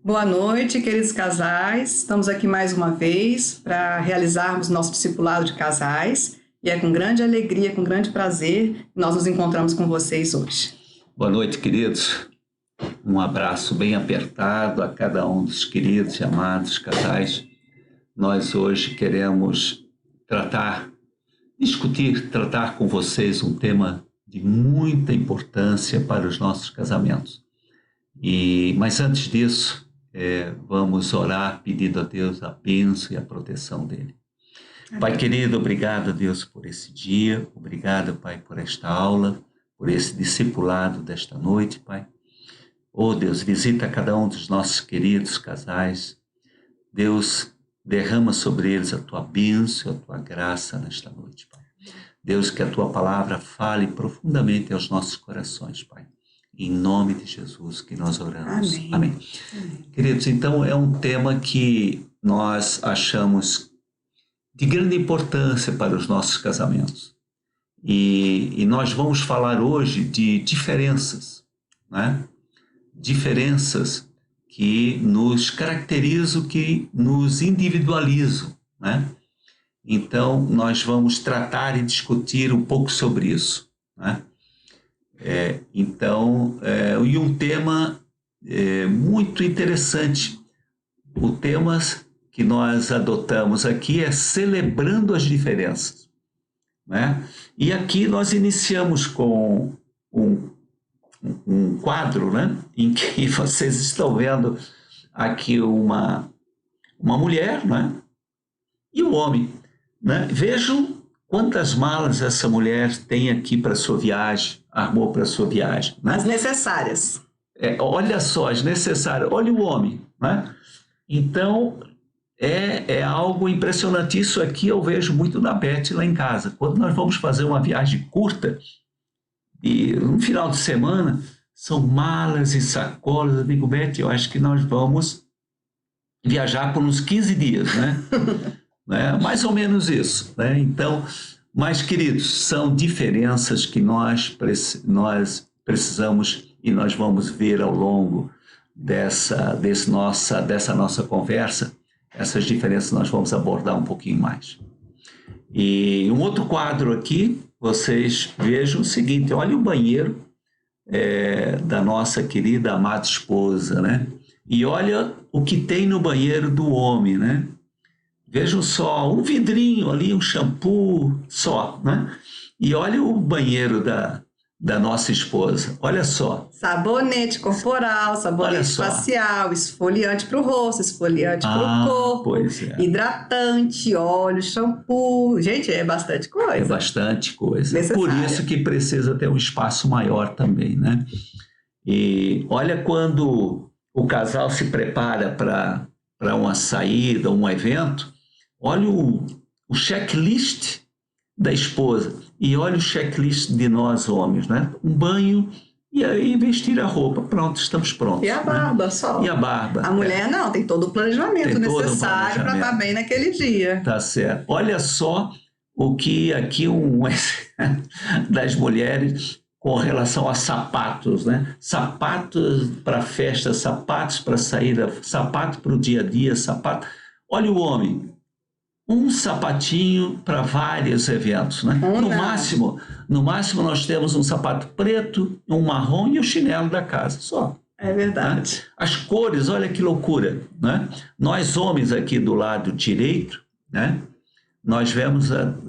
Boa noite, queridos casais. Estamos aqui mais uma vez para realizarmos nosso discipulado de casais e é com grande alegria, com grande prazer que nós nos encontramos com vocês hoje. Boa noite, queridos. Um abraço bem apertado a cada um dos queridos e amados casais. Nós hoje queremos tratar com vocês um tema de muita importância para os nossos casamentos. Mas antes disso, vamos orar pedindo a Deus a bênção e a proteção dele. Amém. Pai querido, obrigado a Deus por esse dia, obrigado, Pai, por esta aula, por esse discipulado desta noite, Pai. Oh Deus, visita cada um dos nossos queridos casais. Deus, derrama sobre eles a tua bênção, a tua graça nesta noite, Pai. Deus, que a tua palavra fale profundamente aos nossos corações, Pai. Em nome de Jesus que nós oramos. Amém. Amém. Queridos, então é um tema que nós achamos de grande importância para os nossos casamentos. E nós vamos falar hoje de diferenças, né? Diferenças que nos caracterizam, que nos individualizam, né? Então, nós vamos tratar e discutir um pouco sobre isso, né? E um tema muito interessante. O tema que nós adotamos aqui é celebrando as diferenças, né? E aqui nós iniciamos com um quadro, né? Em que vocês estão vendo aqui uma mulher, né? E um homem, né? Vejam quantas malas essa mulher tem aqui para sua viagem, armou para sua viagem, né? As necessárias. Olha só, as necessárias. Olha o homem, né? Então, é algo impressionante. Isso aqui eu vejo muito na Beth lá em casa. Quando nós vamos fazer uma viagem curta, e no final de semana, são malas e sacolas. Eu digo, Beth, eu acho que nós vamos viajar por uns 15 dias, né? Mais ou menos isso, né? Então, mas, queridos, são diferenças que nós precisamos e nós vamos ver ao longo dessa nossa conversa. Essas diferenças nós vamos abordar um pouquinho mais. E um outro quadro aqui, vocês vejam o seguinte, olha o banheiro da nossa querida amada esposa, né? E olha o que tem no banheiro do homem, né? Vejam só, um vidrinho ali, um shampoo só, né? E olha o banheiro da nossa esposa, olha só. Sabonete corporal, sabonete facial, esfoliante para o rosto, esfoliante para o corpo, pois é. Hidratante, óleo, shampoo. Gente, é bastante coisa. É bastante coisa. Necessária. Por isso que precisa ter um espaço maior também, né? E olha quando o casal se prepara para uma saída, um evento, olha o checklist da esposa e olha o checklist de nós homens, né? Um banho e aí vestir a roupa. Pronto, estamos prontos. E a barba, né? Só. E a barba. A mulher não, tem todo o planejamento necessário para estar bem naquele dia. Tá certo. Olha só o que aqui das mulheres com relação a sapatos, né? Sapatos para festa, sapatos para saída, sapato para o dia a dia, sapato. Olha o homem. Um sapatinho para vários eventos, né? No máximo nós temos um sapato preto, um marrom e o chinelo da casa, só. É verdade. Né? As cores, olha que loucura, né? Nós homens aqui do lado direito, né? Nós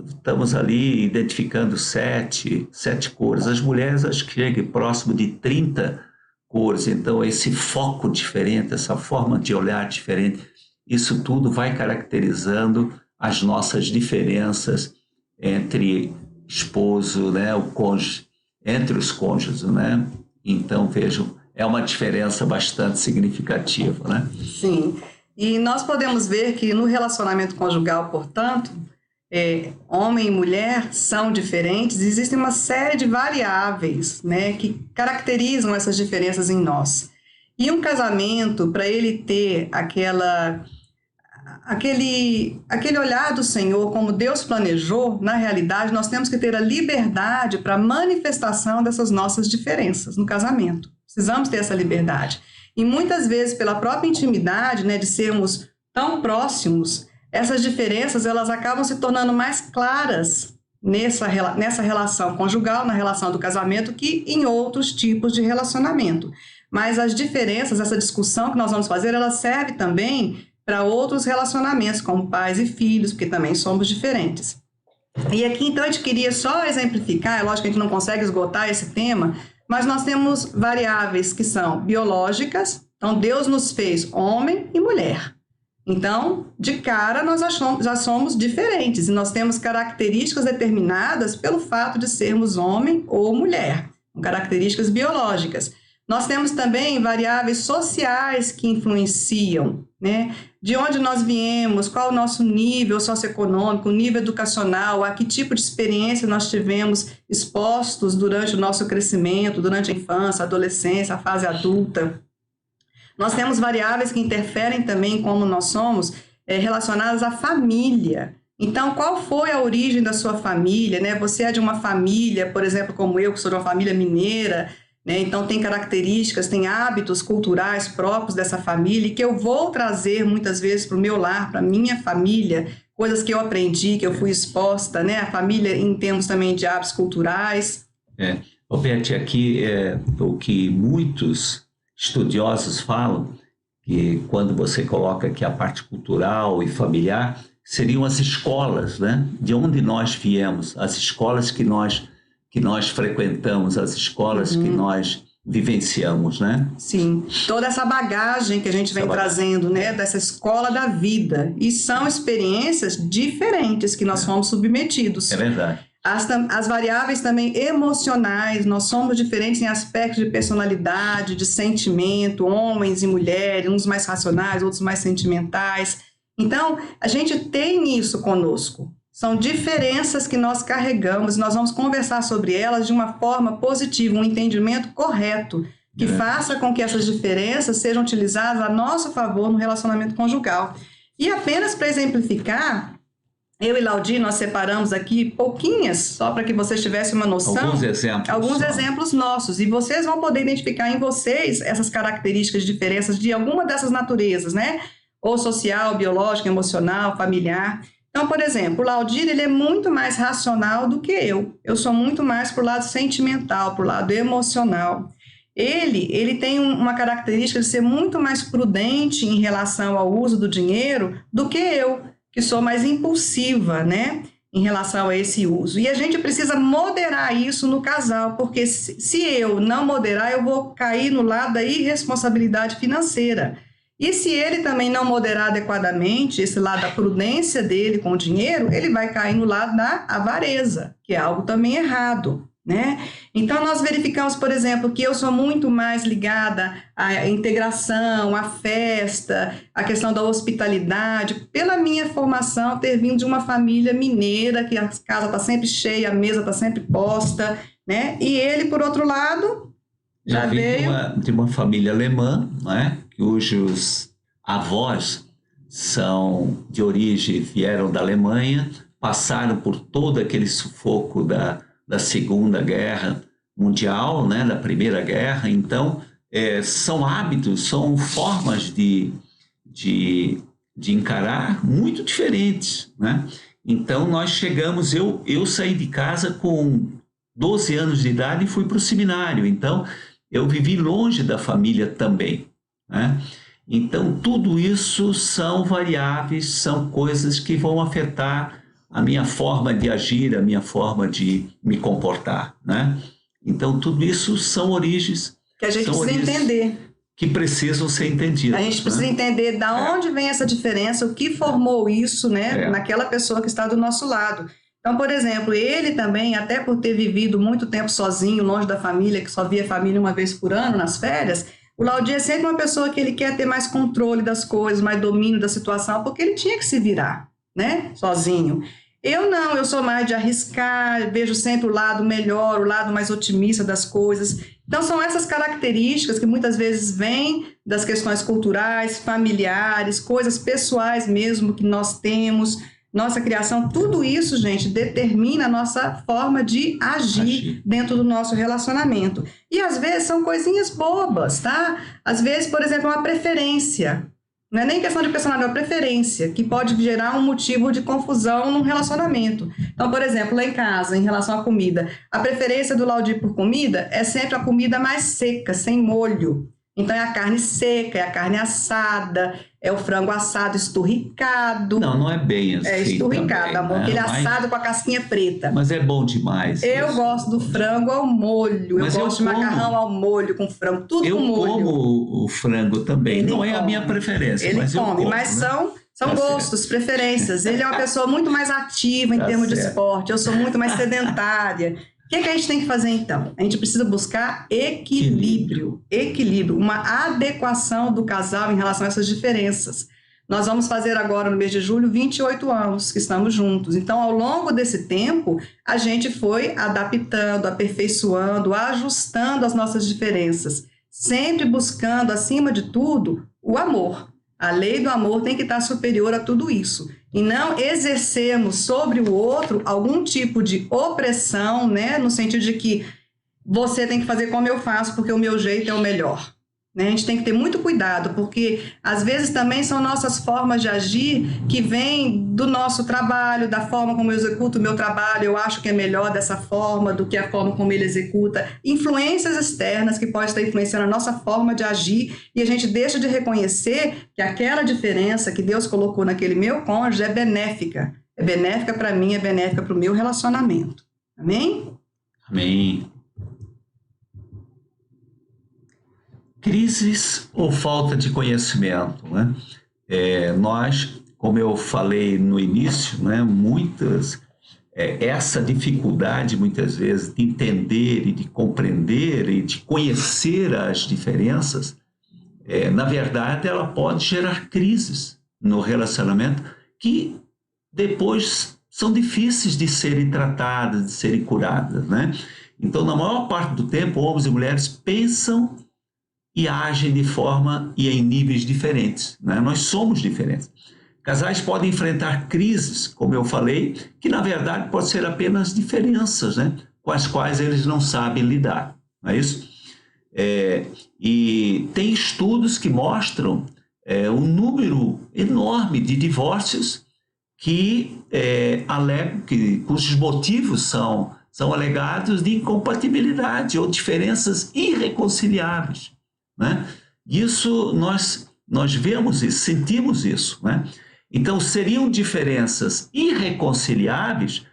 estamos ali identificando sete cores. As mulheres acho que chegam próximo de 30 cores. Então esse foco diferente, essa forma de olhar diferente, isso tudo vai caracterizando as nossas diferenças entre esposo, né, o cônjuge, entre os cônjuges, né? Então, vejam, é uma diferença bastante significativa, né? Sim, e nós podemos ver que no relacionamento conjugal, portanto, homem e mulher são diferentes, existem uma série de variáveis, né, que caracterizam essas diferenças em nós. E um casamento, para ele ter aquele olhar do Senhor, como Deus planejou, na realidade, nós temos que ter a liberdade para a manifestação dessas nossas diferenças no casamento. Precisamos ter essa liberdade. E muitas vezes, pela própria intimidade, né, de sermos tão próximos, essas diferenças elas acabam se tornando mais claras nessa relação conjugal, na relação do casamento, que em outros tipos de relacionamento. Mas as diferenças, essa discussão que nós vamos fazer, ela serve também para outros relacionamentos, como pais e filhos, porque também somos diferentes. E aqui, então, a gente queria só exemplificar, é lógico que a gente não consegue esgotar esse tema, mas nós temos variáveis que são biológicas, então Deus nos fez homem e mulher. Então, de cara, nós já somos diferentes e nós temos características determinadas pelo fato de sermos homem ou mulher, com características biológicas. Nós temos também variáveis sociais que influenciam, né? De onde nós viemos, qual o nosso nível socioeconômico, nível educacional, a que tipo de experiência nós tivemos expostos durante o nosso crescimento, durante a infância, a adolescência, a fase adulta. Nós temos variáveis que interferem também em como nós somos, relacionadas à família. Então, qual foi a origem da sua família, né? Você é de uma família, por exemplo, como eu, que sou de uma família mineira, né? Então, tem características, tem hábitos culturais próprios dessa família e que eu vou trazer muitas vezes para o meu lar, para a minha família, coisas que eu aprendi, que eu fui exposta, né? A família em termos também de hábitos culturais. Beth, aqui o que muitos estudiosos falam, que quando você coloca aqui a parte cultural e familiar, seriam as escolas, né? De onde nós viemos, as escolas que nós frequentamos, as escolas que nós vivenciamos, né? Sim, toda essa bagagem que a gente vem trazendo, né? Dessa escola da vida. E são experiências diferentes que nós fomos submetidos. É verdade. As variáveis também emocionais, nós somos diferentes em aspectos de personalidade, de sentimento, homens e mulheres, uns mais racionais, outros mais sentimentais. Então, a gente tem isso conosco. São diferenças que nós carregamos e nós vamos conversar sobre elas de uma forma positiva, um entendimento correto, que faça com que essas diferenças sejam utilizadas a nosso favor no relacionamento conjugal. E apenas para exemplificar, eu e Laudi, nós separamos aqui pouquinhas, só para que vocês tivessem uma noção. Alguns exemplos nossos. E vocês vão poder identificar em vocês essas características de diferenças de alguma dessas naturezas, né? Ou social, biológica, emocional, familiar. Então, por exemplo, o Laudir, ele é muito mais racional do que eu. Eu sou muito mais pro lado sentimental, pro lado emocional. Ele tem uma característica de ser muito mais prudente em relação ao uso do dinheiro do que eu, que sou mais impulsiva, né, em relação a esse uso. E a gente precisa moderar isso no casal, porque se eu não moderar, eu vou cair no lado da irresponsabilidade financeira. E se ele também não moderar adequadamente, esse lado da prudência dele com o dinheiro, ele vai cair no lado da avareza, que é algo também errado, né? Então, nós verificamos, por exemplo, que eu sou muito mais ligada à integração, à festa, à questão da hospitalidade, pela minha formação, ter vindo de uma família mineira, que a casa está sempre cheia, a mesa está sempre posta, né? E ele, por outro lado, já veio de uma família alemã, né? Cujos avós são de origem, vieram da Alemanha, passaram por todo aquele sufoco da Segunda Guerra Mundial, né, da Primeira Guerra. Então, são hábitos, são formas de encarar muito diferentes, né? Então, nós chegamos, eu saí de casa com 12 anos de idade e fui para o seminário. Então, eu vivi longe da família também, né? Então, tudo isso são variáveis, são coisas que vão afetar a minha forma de agir, a minha forma de me comportar, né? Então, tudo isso são origens que a gente precisa entender, que precisam ser entendidas. A gente precisa entender de onde vem essa diferença, o que formou isso, né, naquela pessoa que está do nosso lado. Então, por exemplo, ele também, até por ter vivido muito tempo sozinho, longe da família, que só via a família uma vez por ano nas férias, o Laudir é sempre uma pessoa que ele quer ter mais controle das coisas, mais domínio da situação, porque ele tinha que se virar, né, sozinho. Eu não, eu sou mais de arriscar, vejo sempre o lado melhor, o lado mais otimista das coisas. Então, são essas características que muitas vezes vêm das questões culturais, familiares, coisas pessoais mesmo que nós temos, nossa criação, tudo isso, gente, determina a nossa forma de agir dentro do nosso relacionamento. E às vezes são coisinhas bobas, tá? Às vezes, por exemplo, uma preferência. Não é nem questão de personalidade, é uma preferência, que pode gerar um motivo de confusão num relacionamento. Então, por exemplo, lá em casa, em relação à comida, a preferência do Laudir por comida é sempre a comida mais seca, sem molho. Então, é a carne seca, é a carne assada, é o frango assado esturricado. Não é bem assim. É esturricado, também, amor, né? aquele assado com a casquinha preta. Mas é bom demais. Eu gosto do frango ao molho, eu gosto de macarrão ao molho com frango, tudo com molho. Eu como o frango também, não é a minha preferência, mas eu como. Mas são gostos, preferências. Ele é uma pessoa muito mais ativa em termos de esporte, eu sou muito mais sedentária. O que a gente tem que fazer então? A gente precisa buscar equilíbrio, uma adequação do casal em relação a essas diferenças. Nós vamos fazer agora, no mês de julho, 28 anos que estamos juntos. Então, ao longo desse tempo, a gente foi adaptando, aperfeiçoando, ajustando as nossas diferenças, sempre buscando, acima de tudo, o amor. A lei do amor tem que estar superior a tudo isso. E não exercermos sobre o outro algum tipo de opressão, né? No sentido de que você tem que fazer como eu faço, porque o meu jeito é o melhor. Né? A gente tem que ter muito cuidado, porque às vezes também são nossas formas de agir que vêm do nosso trabalho, da forma como eu executo o meu trabalho, eu acho que é melhor dessa forma do que a forma como ele executa. Influências externas que podem estar influenciando a nossa forma de agir e a gente deixa de reconhecer que aquela diferença que Deus colocou naquele meu cônjuge é benéfica. É benéfica para mim, é benéfica para o meu relacionamento. Amém? Amém. Crises ou falta de conhecimento, né? Nós, como eu falei no início, né, essa dificuldade muitas vezes de entender e de compreender e de conhecer as diferenças, na verdade ela pode gerar crises no relacionamento que depois são difíceis de serem tratadas, de serem curadas, né? Então, na maior parte do tempo, homens e mulheres pensam e agem de forma e em níveis diferentes, né? Nós somos diferentes. Casais podem enfrentar crises, como eu falei, que na verdade pode ser apenas diferenças, né? Com as quais eles não sabem lidar, não é isso? E tem estudos que mostram um número enorme de divórcios que alegam, cujos motivos são alegados de incompatibilidade ou diferenças irreconciliáveis, né? Isso nós vemos isso, sentimos isso, né? Então seriam diferenças irreconciliáveis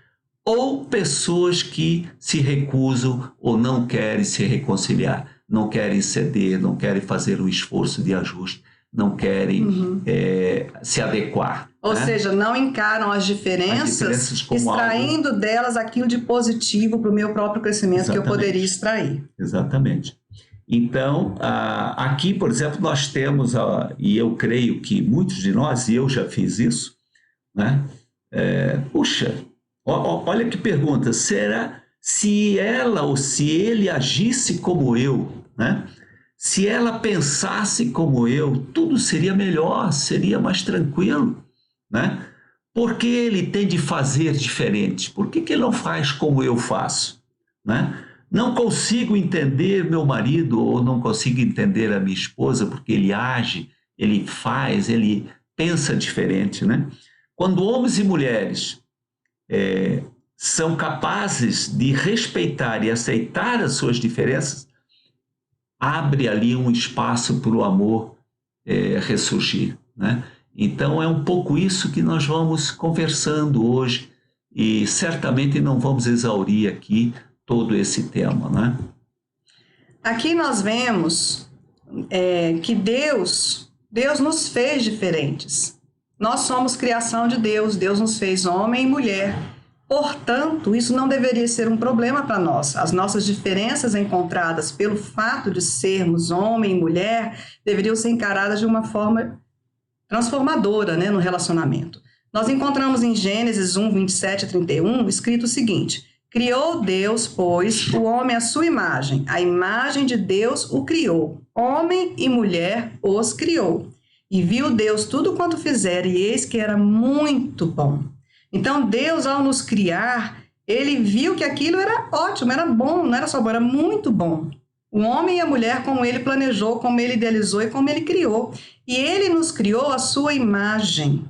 ou pessoas que se recusam ou não querem se reconciliar, não querem ceder, não querem fazer um esforço de ajuste, não querem se adequar. Ou seja, não encaram as diferenças extraindo delas aquilo de positivo para o meu próprio crescimento. Exatamente. Que eu poderia extrair. Exatamente. Então, aqui, por exemplo, nós temos, e eu creio que muitos de nós, e eu já fiz isso, né? Olha que pergunta, será se ela ou se ele agisse como eu, né? Se ela pensasse como eu, tudo seria melhor, seria mais tranquilo, né? Por que ele tem de fazer diferente? Por que ele não faz como eu faço, né? Não consigo entender meu marido ou não consigo entender a minha esposa porque ele age, ele faz, ele pensa diferente, né? Quando homens e mulheres são capazes de respeitar e aceitar as suas diferenças, abre ali um espaço para o amor ressurgir, né? Então é um pouco isso que nós vamos conversando hoje e certamente não vamos exaurir aqui todo esse tema, né? Aqui nós vemos que Deus nos fez diferentes. Nós somos criação de Deus, Deus nos fez homem e mulher. Portanto, isso não deveria ser um problema para nós. As nossas diferenças encontradas pelo fato de sermos homem e mulher deveriam ser encaradas de uma forma transformadora, né, no relacionamento. Nós encontramos em Gênesis 1, 27 a 31, escrito o seguinte: criou Deus, pois, o homem à sua imagem. A imagem de Deus o criou. Homem e mulher os criou. E viu Deus tudo quanto fizera, e eis que era muito bom. Então, Deus, ao nos criar, ele viu que aquilo era ótimo, era bom, não era só bom, era muito bom. O homem e a mulher, como ele planejou, como ele idealizou e como ele criou. E ele nos criou a sua imagem,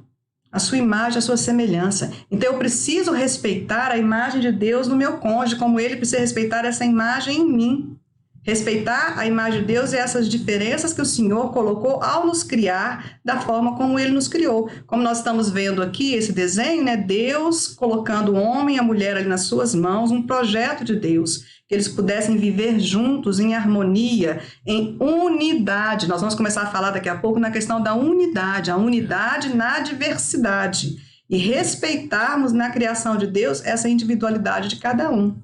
a sua semelhança. Então, eu preciso respeitar a imagem de Deus no meu cônjuge, como ele precisa respeitar essa imagem em mim. Respeitar a imagem de Deus e essas diferenças que o Senhor colocou ao nos criar da forma como Ele nos criou. Como nós estamos vendo aqui, esse desenho, né? Deus colocando o homem e a mulher ali nas suas mãos, um projeto de Deus, que eles pudessem viver juntos, em harmonia, em unidade. Nós vamos começar a falar daqui a pouco na questão da unidade, a unidade na diversidade. E respeitarmos na criação de Deus essa individualidade de cada um.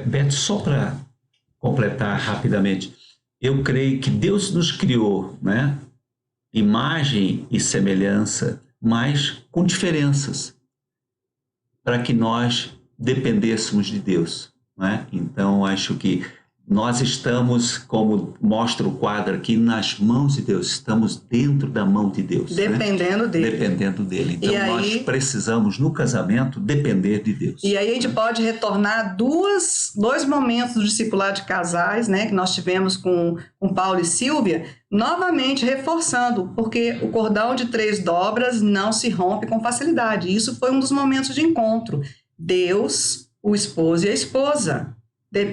Beto, só para completar rapidamente, eu creio que Deus nos criou, né? Imagem e semelhança, mas com diferenças, para que nós dependêssemos de Deus, né? Então, acho que nós estamos, como mostra o quadro aqui, nas mãos de Deus, estamos dentro da mão de Deus. Dependendo dele. Dependendo dele. Então, nós precisamos, no casamento, depender de Deus. E aí a gente pode retornar dois momentos do discipulado de casais, né, que nós tivemos com Paulo e Silvia, novamente reforçando, porque o cordão de 3 dobras não se rompe com facilidade. Isso foi um dos momentos de encontro. Deus, o esposo e a esposa.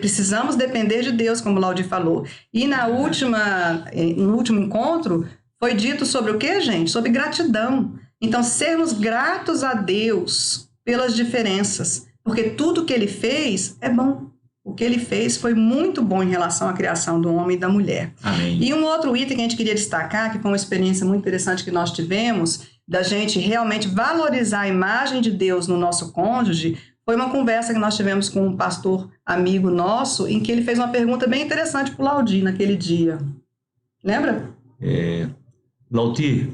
Precisamos depender de Deus, como o Laudir falou. E no último encontro, foi dito sobre o quê, gente? Sobre gratidão. Então, sermos gratos a Deus pelas diferenças, porque tudo que Ele fez é bom. O que Ele fez foi muito bom em relação à criação do homem e da mulher. Amém. E um outro item que a gente queria destacar, que foi uma experiência muito interessante que nós tivemos, da gente realmente valorizar a imagem de Deus no nosso cônjuge, foi uma conversa que nós tivemos com um pastor amigo nosso, em que ele fez uma pergunta bem interessante para o Laudir naquele dia. Lembra? Laudir,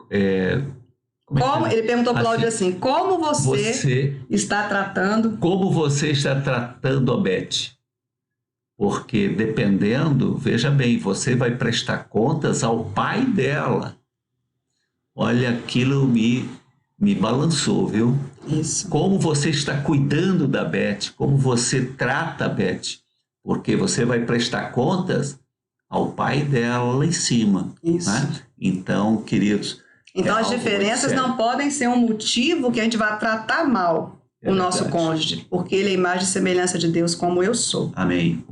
ele perguntou para o Laudir assim, como você está tratando... Como você está tratando a Beth? Porque dependendo, veja bem, você vai prestar contas ao pai dela. Olha, aquilo me balançou, viu? Isso. Como você está cuidando da Beth, como você trata a Beth, porque você vai prestar contas ao pai dela lá em cima. Isso. Né? Então, queridos... Então, as diferenças não podem ser um motivo que a gente vá tratar mal o nosso cônjuge, porque ele é a imagem e semelhança de Deus como eu sou. Amém.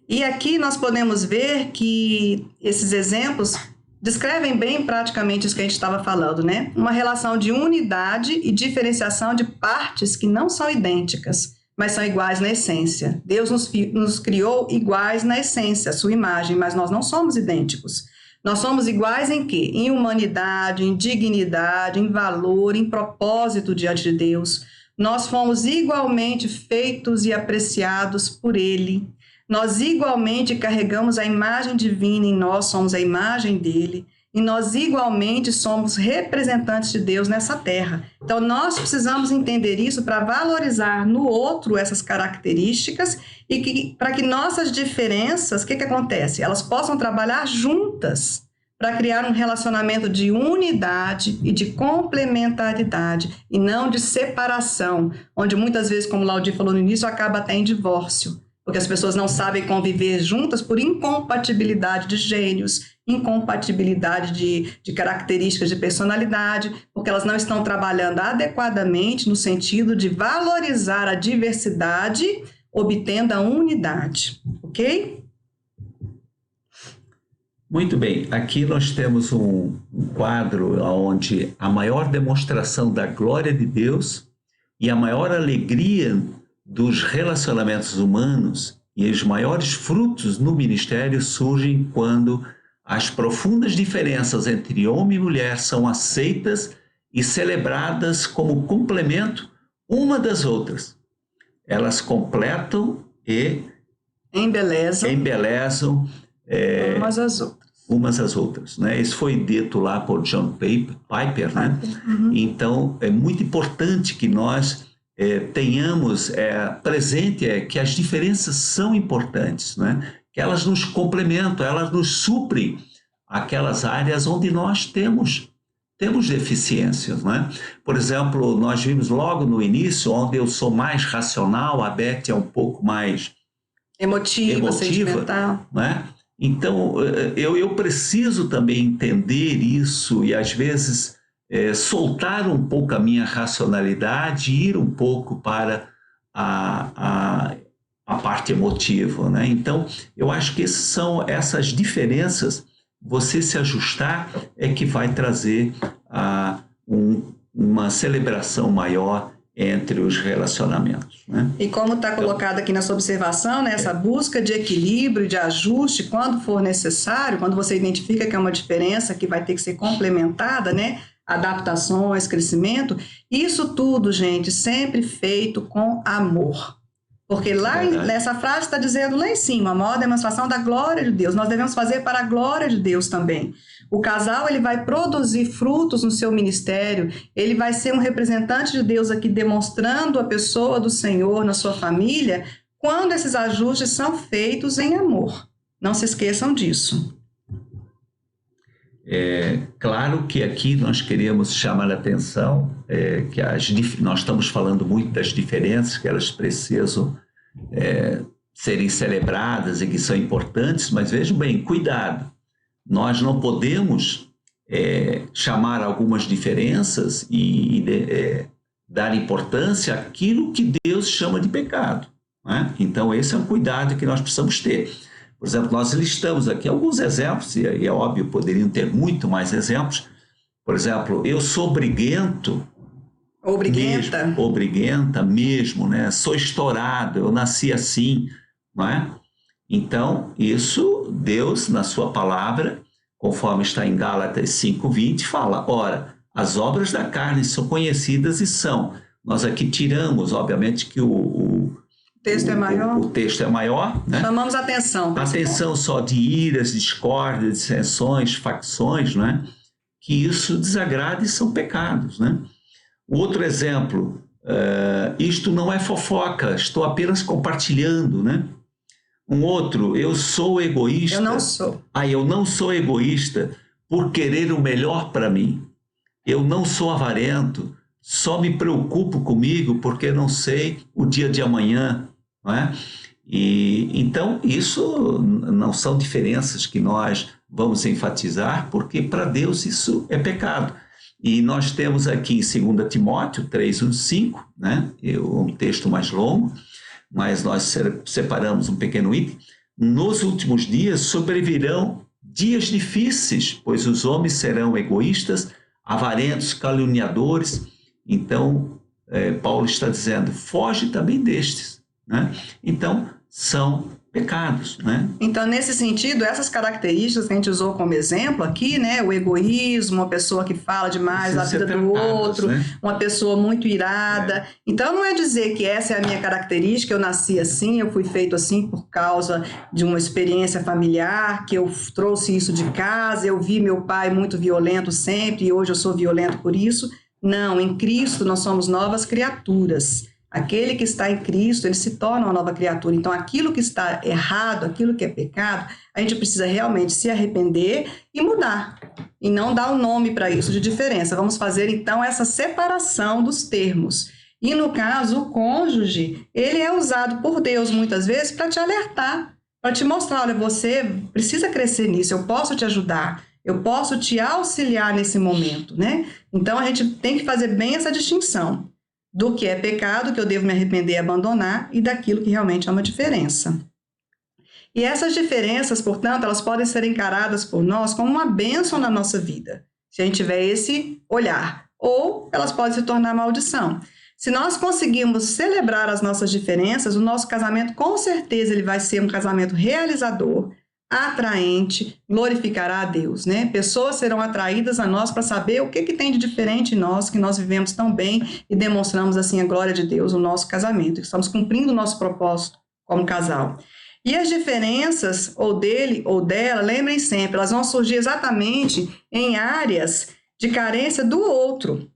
E aqui nós podemos ver que esses exemplos descrevem bem praticamente isso que a gente estava falando, né? Uma relação de unidade e diferenciação de partes que não são idênticas, mas são iguais na essência. Deus nos criou iguais na essência, a sua imagem, mas nós não somos idênticos. Nós somos iguais em quê? Em humanidade, em dignidade, em valor, em propósito diante de Deus. Nós fomos igualmente feitos e apreciados por Ele. Nós igualmente carregamos a imagem divina em nós, somos a imagem dele, e nós igualmente somos representantes de Deus nessa terra. Então, nós precisamos entender isso para valorizar no outro essas características e para que nossas diferenças, o que acontece? Elas possam trabalhar juntas para criar um relacionamento de unidade e de complementaridade, e não de separação, onde muitas vezes, como o Laudir falou no início, acaba até em divórcio. Porque as pessoas não sabem conviver juntas por incompatibilidade de gênios, incompatibilidade de características de personalidade, porque elas não estão trabalhando adequadamente no sentido de valorizar a diversidade, obtendo a unidade, ok? Muito bem, aqui nós temos um quadro onde a maior demonstração da glória de Deus e a maior alegria dos relacionamentos humanos e os maiores frutos no ministério surgem quando as profundas diferenças entre homem e mulher são aceitas e celebradas como complemento uma das outras. Elas completam e embelezam umas às outras. Né? Isso foi dito lá por John Piper. Né? Uhum. Então, é muito importante que nós tenhamos presente que as diferenças são importantes, né? Que elas nos complementam, elas nos suprem aquelas áreas onde nós temos temos deficiências, né? Por exemplo, nós vimos logo no início, onde eu sou mais racional, a Beth é um pouco mais emotiva, sentimental, né? Então, eu preciso também entender isso e, às vezes, soltar um pouco a minha racionalidade e ir um pouco para a parte emotiva, né? Então, eu acho que são essas diferenças, você se ajustar é que vai trazer uma celebração maior entre os relacionamentos, né? E como está colocado aqui na sua observação, né, essa busca de equilíbrio, de ajuste, quando for necessário, quando você identifica que é uma diferença que vai ter que ser complementada, né, adaptações, crescimento, isso tudo, gente, sempre feito com amor. Porque lá nessa frase está dizendo lá em cima, a maior demonstração da glória de Deus. Nós devemos fazer para a glória de Deus também. O casal, ele vai produzir frutos no seu ministério, ele vai ser um representante de Deus aqui demonstrando a pessoa do Senhor na sua família, quando esses ajustes são feitos em amor. Não se esqueçam disso. Claro que aqui nós queremos chamar a atenção que nós estamos falando muito das diferenças, que elas precisam serem celebradas e que são importantes, mas vejam bem, cuidado, nós não podemos chamar algumas diferenças e dar importância àquilo que Deus chama de pecado, né? Então esse é um cuidado que nós precisamos ter. Por exemplo, nós listamos aqui alguns exemplos, e é óbvio, poderiam ter muito mais exemplos. Por exemplo, eu sou briguento. Obriguenta mesmo, né? Sou estourado, eu nasci assim, não é? Então, isso, Deus, na sua palavra, conforme está em Gálatas 5:20, fala, ora, as obras da carne são conhecidas e são. Nós aqui tiramos, obviamente, que o texto é maior. O texto é maior, né? Chamamos atenção. Atenção só de iras, discórdias, dissensões, facções, né? Que isso desagrada e são pecados, né? Outro exemplo, isto não é fofoca, estou apenas compartilhando, né? Um outro, eu sou egoísta. Eu não sou. Eu não sou egoísta por querer o melhor para mim. Eu não sou avarento, só me preocupo comigo porque não sei o dia de amanhã, não é? Então, isso não são diferenças que nós vamos enfatizar, porque para Deus isso é pecado. E nós temos aqui em 2 Timóteo 3:1-5, né? Um texto mais longo, mas nós separamos um pequeno item. Nos últimos dias sobrevirão dias difíceis, pois os homens serão egoístas, avarentos, caluniadores. Então, Paulo está dizendo, foge também destes, né? Então, são pecados, né? Então, nesse sentido, essas características que a gente usou como exemplo aqui, né? O egoísmo, uma pessoa que fala demais da vida do outro, né? Uma pessoa muito irada. Então, não é dizer que essa é a minha característica, eu nasci assim, eu fui feito assim por causa de uma experiência familiar, que eu trouxe isso de casa, eu vi meu pai muito violento sempre e hoje eu sou violento por isso. Não, em Cristo nós somos novas criaturas. Aquele que está em Cristo, ele se torna uma nova criatura. Então, aquilo que está errado, aquilo que é pecado, a gente precisa realmente se arrepender e mudar. E não dar um nome para isso de diferença. Vamos fazer, então, essa separação dos termos. E, no caso, o cônjuge, ele é usado por Deus, muitas vezes, para te alertar, para te mostrar, olha, você precisa crescer nisso, eu posso te ajudar, eu posso te auxiliar nesse momento, né? Então, a gente tem que fazer bem essa distinção do que é pecado, que eu devo me arrepender e abandonar, e daquilo que realmente é uma diferença. E essas diferenças, portanto, elas podem ser encaradas por nós como uma bênção na nossa vida, se a gente tiver esse olhar, ou elas podem se tornar maldição. Se nós conseguirmos celebrar as nossas diferenças, o nosso casamento, com certeza, ele vai ser um casamento realizador, atraente, glorificará a Deus, né? Pessoas serão atraídas a nós para saber o que tem de diferente em nós, que nós vivemos tão bem e demonstramos assim a glória de Deus no nosso casamento, que estamos cumprindo o nosso propósito como casal. E as diferenças, ou dele ou dela, lembrem sempre, elas vão surgir exatamente em áreas de carência do outro,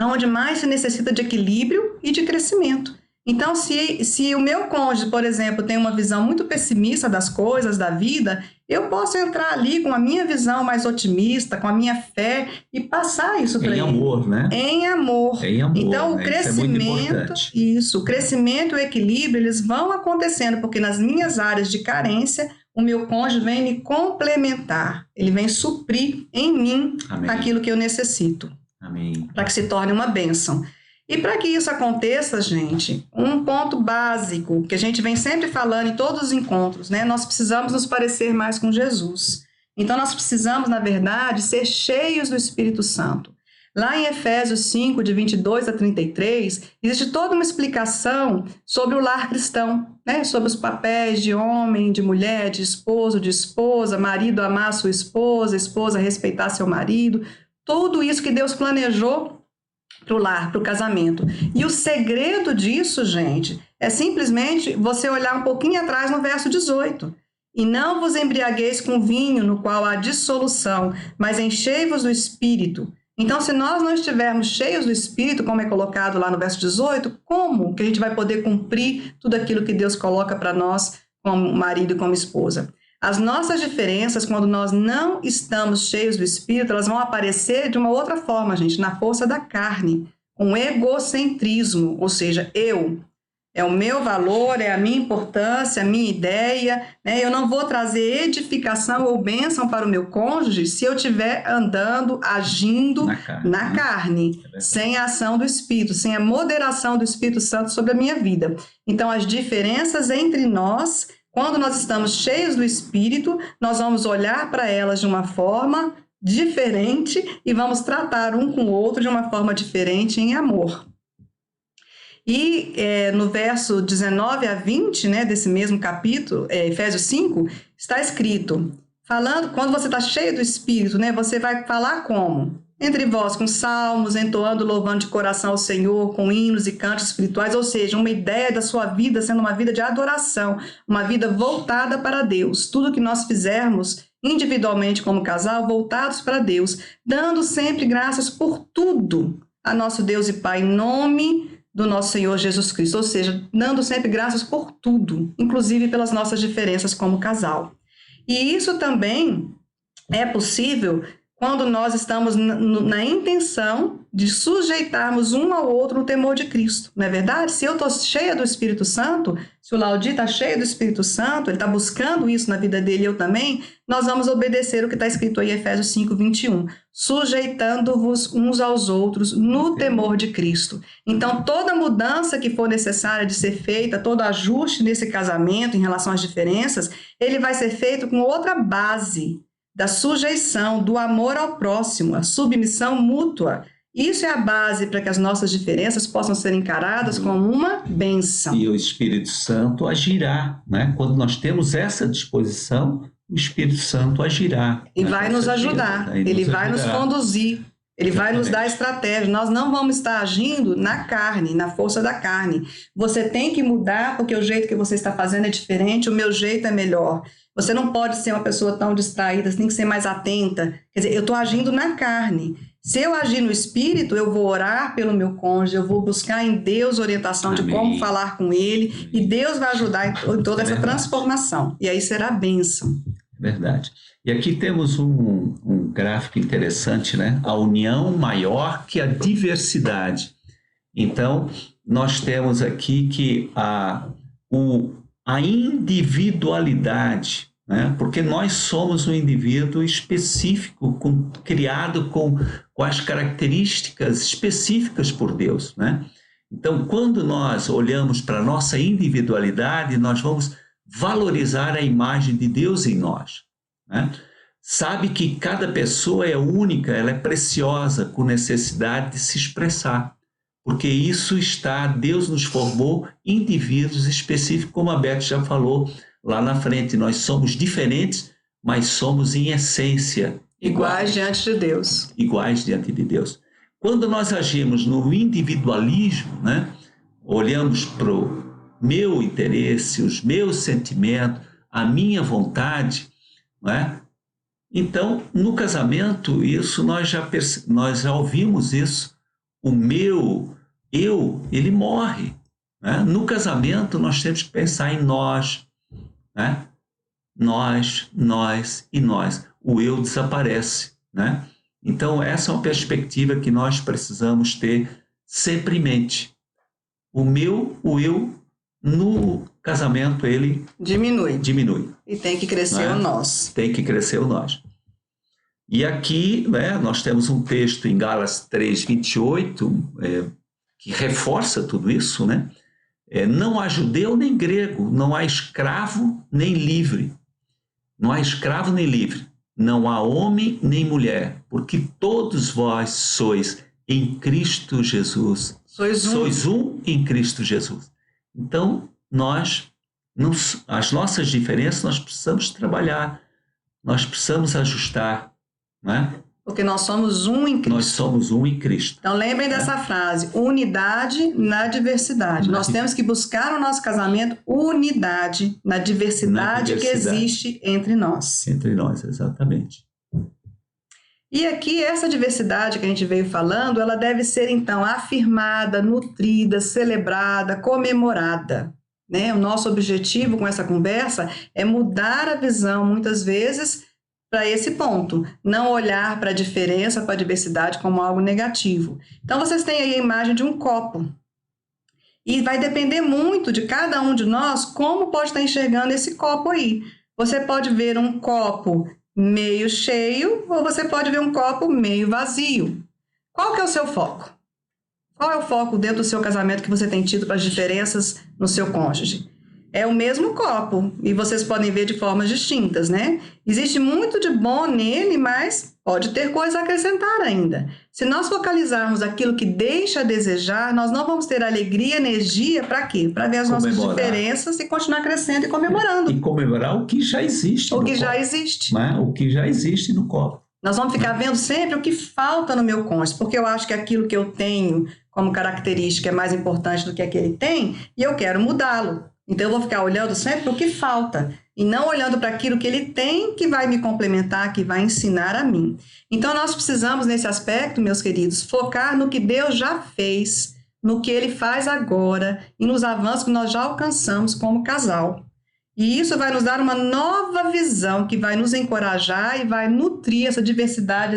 onde mais se necessita de equilíbrio e de crescimento. Então, se o meu cônjuge, por exemplo, tem uma visão muito pessimista das coisas, da vida, eu posso entrar ali com a minha visão mais otimista, com a minha fé e passar isso para ele. Em amor, né? Em amor. Em amor, Então, o né? crescimento, o crescimento e o equilíbrio, eles vão acontecendo, porque nas minhas áreas de carência, o meu cônjuge vem me complementar, ele vem suprir em mim Amém. aquilo que eu necessito. Amém. Para que se torne uma bênção. E para que isso aconteça, gente, um ponto básico que a gente vem sempre falando em todos os encontros, né? Nós precisamos nos parecer mais com Jesus. Então, nós precisamos, na verdade, ser cheios do Espírito Santo. Lá em Efésios 5, de 22 a 33, existe toda uma explicação sobre o lar cristão, né? Sobre os papéis de homem, de mulher, de esposo, de esposa, marido amar sua esposa, esposa respeitar seu marido, tudo isso que Deus planejou para o lar, para o casamento. E o segredo disso, gente, é simplesmente você olhar um pouquinho atrás no verso 18. E não vos embriagueis com vinho, no qual há dissolução, mas enchei-vos do Espírito. Então, se nós não estivermos cheios do Espírito, como é colocado lá no verso 18, como que a gente vai poder cumprir tudo aquilo que Deus coloca para nós como marido e como esposa? As nossas diferenças, quando nós não estamos cheios do Espírito, elas vão aparecer de uma outra forma, gente, na força da carne, com egocentrismo, ou seja, é o meu valor, é a minha importância, a minha ideia, né? Eu não vou trazer edificação ou bênção para o meu cônjuge se eu estiver andando, agindo na carne, sem a ação do Espírito, sem a moderação do Espírito Santo sobre a minha vida. Então, as diferenças entre nós, quando nós estamos cheios do Espírito, nós vamos olhar para elas de uma forma diferente e vamos tratar um com o outro de uma forma diferente em amor. E no verso 19 a 20, né, desse mesmo capítulo, Efésios 5, está escrito, falando, quando você está cheio do Espírito, né, você vai falar como? Entre vós, com salmos, entoando, louvando de coração ao Senhor, com hinos e cantos espirituais, ou seja, uma ideia da sua vida sendo uma vida de adoração, uma vida voltada para Deus. Tudo que nós fizermos individualmente como casal, voltados para Deus, dando sempre graças por tudo a nosso Deus e Pai, em nome do nosso Senhor Jesus Cristo, ou seja, dando sempre graças por tudo, inclusive pelas nossas diferenças como casal. E isso também é possível quando nós estamos na intenção de sujeitarmos um ao outro no temor de Cristo, não é verdade? Se eu estou cheia do Espírito Santo, se o Laudi está cheio do Espírito Santo, ele está buscando isso na vida dele e eu também, nós vamos obedecer o que está escrito aí em Efésios 5, 21, sujeitando-vos uns aos outros no temor de Cristo. Então, toda mudança que for necessária de ser feita, todo ajuste nesse casamento em relação às diferenças, ele vai ser feito com outra base, da sujeição, do amor ao próximo, a submissão mútua. Isso é a base para que as nossas diferenças possam ser encaradas como uma bênção. E o Espírito Santo agirá, né? Quando nós temos essa disposição, o Espírito Santo agirá. E vai nos ajudar, né? Ele vai nos conduzir, ele vai nos dar estratégia. Nós não vamos estar agindo na carne, na força da carne. Você tem que mudar porque o jeito que você está fazendo é diferente, o meu jeito é melhor. Você não pode ser uma pessoa tão distraída, você tem que ser mais atenta. Quer dizer, eu estou agindo na carne. Se eu agir no Espírito, eu vou orar pelo meu cônjuge, eu vou buscar em Deus orientação Amém. De como falar com ele, Amém. E Deus vai ajudar em toda essa transformação. E aí será bênção. Verdade. E aqui temos um gráfico interessante, né? A união maior que a diversidade. Então, nós temos aqui que a individualidade, né? Porque nós somos um indivíduo específico, criado com as características específicas por Deus, né? Então, quando nós olhamos para a nossa individualidade, nós vamos valorizar a imagem de Deus em nós, né? Sabe que cada pessoa é única, ela é preciosa, com necessidade de se expressar. Porque isso Deus nos formou indivíduos específicos, como a Beth já falou lá na frente. Nós somos diferentes, mas somos em essência iguais diante de Deus. Iguais diante de Deus. Quando nós agimos no individualismo, né, olhamos para o meu interesse, os meus sentimentos, a minha vontade, né? Então, no casamento, isso nós já ouvimos isso. O meu eu, ele morre, né? No casamento, nós temos que pensar em nós, né? Nós e nós. O eu desaparece, né? Então, essa é uma perspectiva que nós precisamos ter sempre em mente. O eu, no casamento, ele diminui. E tem que crescer o nós. Tem que crescer o nós. E aqui, né, nós temos um texto em Gálatas 3:28, que reforça tudo isso, né? Não há judeu nem grego, não há escravo nem livre. Não há escravo nem livre. Não há homem nem mulher, porque todos vós sois em Cristo Jesus. Sois um em Cristo Jesus. Então, as nossas diferenças, nós precisamos trabalhar, nós precisamos ajustar, né? Porque nós somos um em Cristo. Nós somos um em Cristo. Então, lembrem dessa frase, unidade na diversidade. Nós temos que buscar no nosso casamento unidade na diversidade que existe entre nós. Entre nós, exatamente. E aqui, essa diversidade que a gente veio falando, ela deve ser, então, afirmada, nutrida, celebrada, comemorada, né? O nosso objetivo com essa conversa é mudar a visão, muitas vezes, para esse ponto. Não olhar para a diferença, para a diversidade como algo negativo. Então, vocês têm aí a imagem de um copo. E vai depender muito de cada um de nós como pode estar enxergando esse copo aí. Você pode ver um copo meio cheio ou você pode ver um copo meio vazio. Qual que é o seu foco? Qual é o foco dentro do seu casamento que você tem tido para as diferenças no seu cônjuge? É o mesmo copo e vocês podem ver de formas distintas, né? Existe muito de bom nele, mas pode ter coisa a acrescentar ainda. Se nós focalizarmos aquilo que deixa a desejar, nós não vamos ter alegria, energia, para quê? Para ver as nossas diferenças e continuar crescendo e comemorando. E comemorar o que já existe. O que já existe. Né? O que já existe no copo. Nós vamos ficar vendo sempre o que falta no meu cônjuge, porque eu acho que aquilo que eu tenho como característica é mais importante do que aquele tem e eu quero mudá-lo. Então, eu vou ficar olhando sempre o que falta e não olhando para aquilo que ele tem que vai me complementar, que vai ensinar a mim. Então, nós precisamos, nesse aspecto, meus queridos, focar no que Deus já fez, no que Ele faz agora e nos avanços que nós já alcançamos como casal. E isso vai nos dar uma nova visão que vai nos encorajar e vai nutrir essa diversidade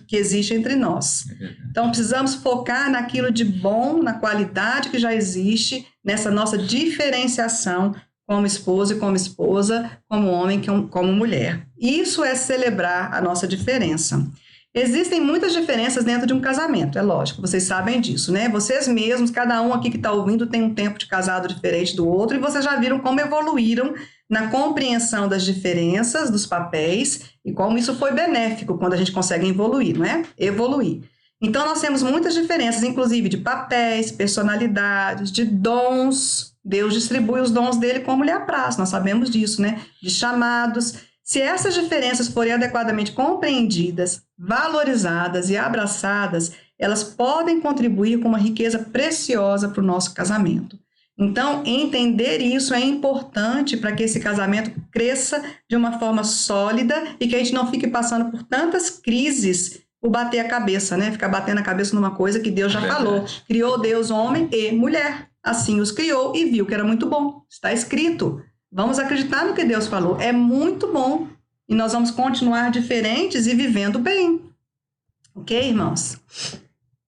que existe entre nós. Então, precisamos focar naquilo de bom, na qualidade que já existe, nessa nossa diferenciação como esposo e como esposa, como homem e como mulher. Isso é celebrar a nossa diferença. Existem muitas diferenças dentro de um casamento, é lógico, vocês sabem disso, né? Vocês mesmos, cada um aqui que está ouvindo tem um tempo de casado diferente do outro e vocês já viram como evoluíram na compreensão das diferenças, dos papéis e como isso foi benéfico quando a gente consegue evoluir, não é? Evoluir. Então, nós temos muitas diferenças, inclusive de papéis, personalidades, de dons. Deus distribui os dons dele como lhe apraz, nós sabemos disso, né? De chamados. Se essas diferenças forem adequadamente compreendidas, valorizadas e abraçadas, elas podem contribuir com uma riqueza preciosa para o nosso casamento. Então, entender isso é importante para que esse casamento cresça de uma forma sólida e que a gente não fique passando por tantas crises por bater a cabeça, né? Ficar batendo a cabeça numa coisa que Deus já falou. Criou Deus homem e mulher. Assim os criou e viu que era muito bom. Está escrito. Vamos acreditar no que Deus falou. É muito bom. E nós vamos continuar diferentes e vivendo bem. Ok, irmãos?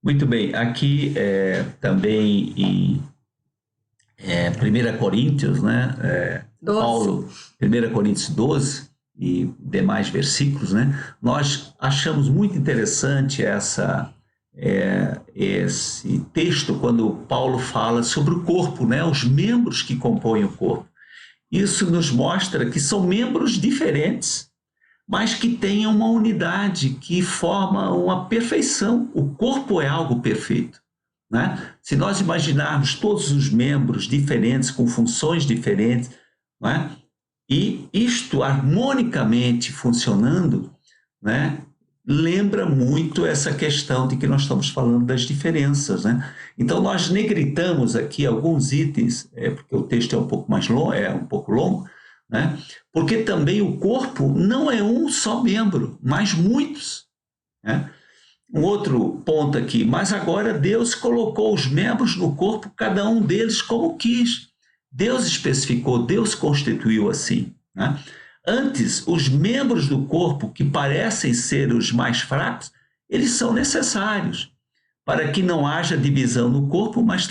Muito bem. Aqui também em 1 Coríntios, né? 12. Paulo, 1 Coríntios 12 e demais versículos, né? Nós achamos muito interessante esse texto quando Paulo fala sobre o corpo, né? Os membros que compõem o corpo. Isso nos mostra que são membros diferentes, mas que têm uma unidade, que forma uma perfeição. O corpo é algo perfeito, né? Se nós imaginarmos todos os membros diferentes, com funções diferentes, né? E isto harmonicamente funcionando, né? Lembra muito essa questão de que nós estamos falando das diferenças, né? Então, nós negritamos aqui alguns itens, porque o texto é um pouco mais longo, né? Porque também o corpo não é um só membro, mas muitos, né? um outro ponto aqui, mas agora Deus colocou os membros no corpo, cada um deles como quis. Deus especificou, Deus constituiu assim, né? Antes, os membros do corpo que parecem ser os mais fracos, eles são necessários para que não haja divisão no corpo, mas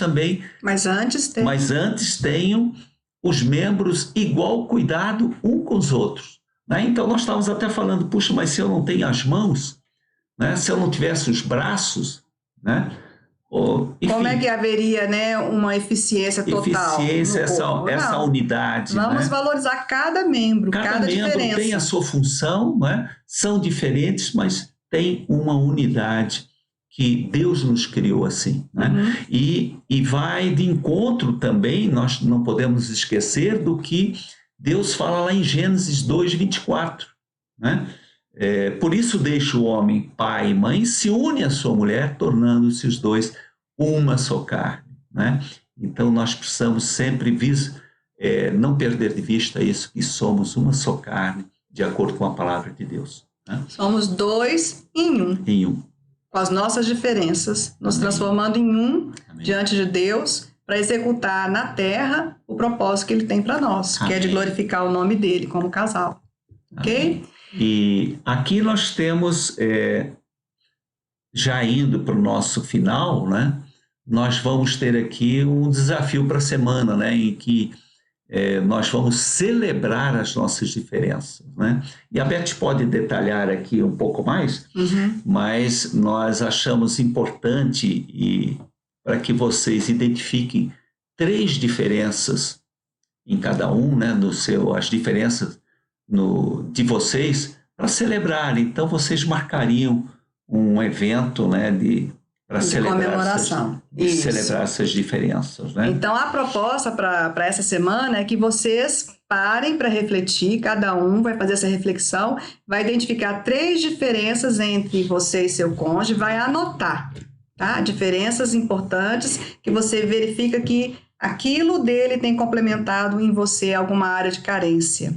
antes tenham os membros igual cuidado um com os outros, né? Então nós estávamos até falando, puxa, mas se eu não tenho as mãos, né? Se eu não tivesse os braços, né? Enfim, como é que haveria, né, uma eficiência total? Essa unidade. Vamos, né, valorizar cada membro, cada membro diferença. Tem a sua função, né? São diferentes, mas tem uma unidade que Deus nos criou assim, né? E vai de encontro também, nós não podemos esquecer do que Deus fala lá em Gênesis 2:24, né? Por isso deixa o homem pai e mãe, se une à sua mulher, tornando-se os dois uma só carne, né? Então nós precisamos sempre não perder de vista isso, que somos uma só carne, de acordo com a palavra de Deus, né? Somos dois em um. Em um. Com as nossas diferenças, nos transformando em um. Amém. Diante de Deus, para executar na terra o propósito que Ele tem para nós, Amém. Que é de glorificar o nome dEle como casal. Ok? Amém. E aqui nós temos, já indo para o nosso final, né? Nós vamos ter aqui um desafio para a semana, né? Em que nós vamos celebrar as nossas diferenças, né? E a Beth pode detalhar aqui um pouco mais, mas nós achamos importante para que vocês identifiquem 3 diferenças em cada um, né? As diferenças de vocês para celebrar. Então vocês marcariam um evento, né, para celebrar essas diferenças, né? Então a proposta para essa semana é que vocês parem para refletir, cada um vai fazer essa reflexão, vai identificar 3 diferenças entre você e seu cônjuge, vai anotar, tá? Diferenças importantes que você verifica que aquilo dele tem complementado em você alguma área de carência.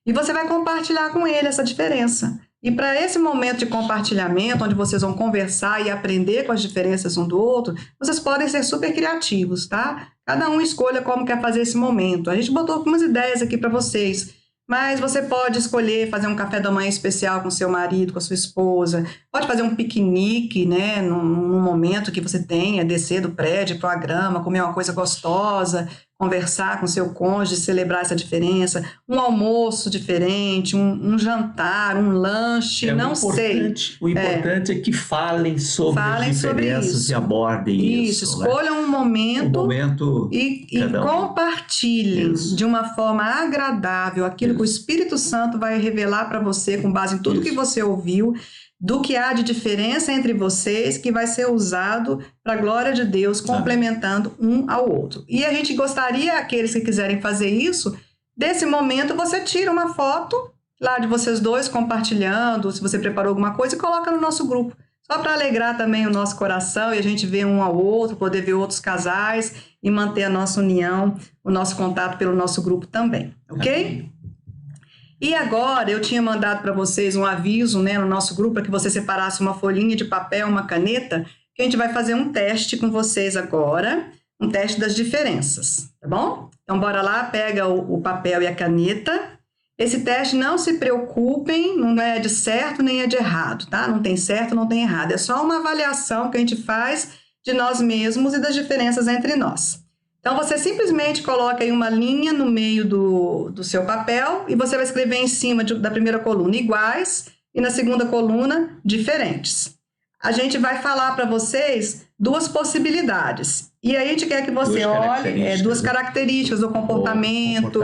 E você vai compartilhar com ele essa diferença. E para esse momento de compartilhamento, onde vocês vão conversar e aprender com as diferenças um do outro, vocês podem ser super criativos, tá? Cada um escolha como quer fazer esse momento. A gente botou algumas ideias aqui para vocês, mas você pode escolher fazer um café da manhã especial com seu marido, com a sua esposa, pode fazer um piquenique, né, num momento que você tenha, descer do prédio para a grama, comer uma coisa gostosa, conversar com seu cônjuge, celebrar essa diferença, um almoço diferente, um jantar, um lanche, não sei. O importante é que falem sobre as diferenças e abordem isso. Escolham, né, um momento e compartilhem de uma forma agradável aquilo que o Espírito Santo vai revelar para você com base em tudo que você ouviu, do que há de diferença entre vocês, que vai ser usado para a glória de Deus, complementando um ao outro. E a gente gostaria, aqueles que quiserem fazer isso, desse momento você tira uma foto lá de vocês dois compartilhando, se você preparou alguma coisa, e coloca no nosso grupo. Só para alegrar também o nosso coração e a gente ver um ao outro, poder ver outros casais e manter a nossa união, o nosso contato pelo nosso grupo também, ok? E agora eu tinha mandado para vocês um aviso, né, no nosso grupo, para que você separasse uma folhinha de papel, uma caneta, que a gente vai fazer um teste com vocês agora, um teste das diferenças, tá bom? Então bora lá, pega o papel e a caneta. Esse teste, não se preocupem, não é de certo nem é de errado, tá? Não tem certo, não tem errado, é só uma avaliação que a gente faz de nós mesmos e das diferenças entre nós. Então, você simplesmente coloca aí uma linha no meio do seu papel e você vai escrever em cima da primeira coluna iguais e na segunda coluna diferentes. A gente vai falar para vocês 2 possibilidades. E aí a gente quer que você olhe 2 características do comportamento,